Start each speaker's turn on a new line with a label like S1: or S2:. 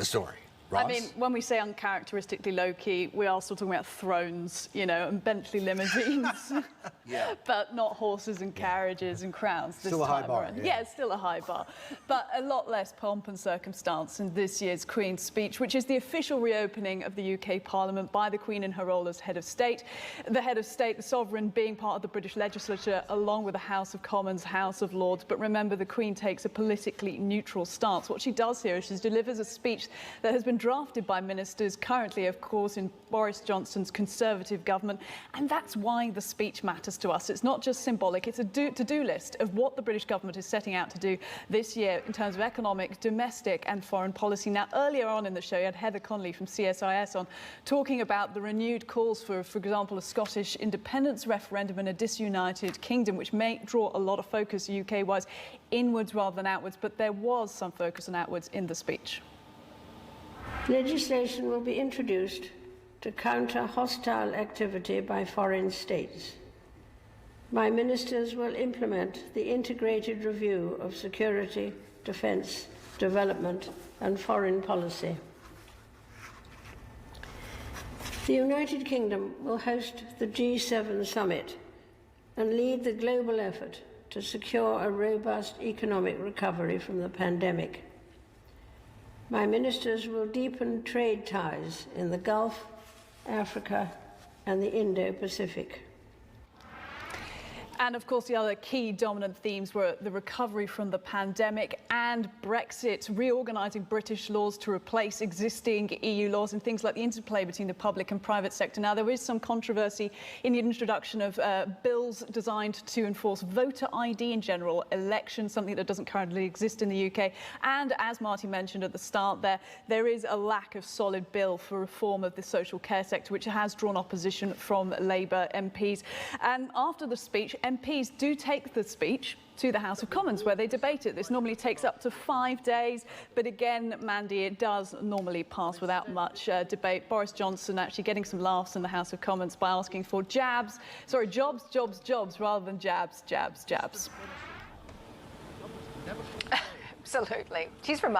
S1: the story. Ross?
S2: I mean, when we say uncharacteristically low-key, we are still talking about thrones, you know, and Bentley limousines,
S1: Yeah.
S2: but not horses and carriages and crowns this
S1: Still a high
S2: time
S1: bar,
S2: around.
S1: yeah.
S2: Yeah, it's still a high bar, but a lot less pomp and circumstance in this year's Queen's speech, which is the official reopening of the UK Parliament by the Queen in her role as head of state. The head of state, the sovereign, being part of the British legislature, along with the House of Commons, House of Lords. But remember, the Queen takes a politically neutral stance. What she does here is she delivers a speech that has been drafted by ministers currently, of course, in Boris Johnson's Conservative government. And that's why the speech matters to us. It's not just symbolic, it's a to-do list of what the British government is setting out to do this year in terms of economic, domestic and foreign policy. Now, earlier on in the show, you had Heather Connolly from CSIS on talking about the renewed calls for example, a Scottish independence referendum in a disunited kingdom, which may draw a lot of focus UK-wise inwards rather than outwards, but there was some focus on outwards in the speech.
S3: Legislation will be introduced to counter hostile activity by foreign states. My ministers will implement the integrated review of security, defence, development and foreign policy. The United Kingdom will host the G7 summit and lead the global effort to secure a robust economic recovery from the pandemic. My ministers will deepen trade ties in the Gulf, Africa and the Indo-Pacific.
S2: And of course, the other key dominant themes were the recovery from the pandemic and Brexit, reorganising British laws to replace existing EU laws and things like the interplay between the public and private sector. Now, there is some controversy in the introduction of bills designed to enforce voter ID in general elections, something that doesn't currently exist in the UK. And as Marty mentioned at the start there is a lack of solid bill for reform of the social care sector, which has drawn opposition from Labour MPs. And after the speech, MPs do take the speech to the House of Commons, where they debate it. This normally takes up to 5 days, but again, Mandy, it does normally pass without much debate. Boris Johnson actually getting some laughs in the House of Commons by asking for jobs, rather than jabs.
S4: Absolutely. She's remarkable.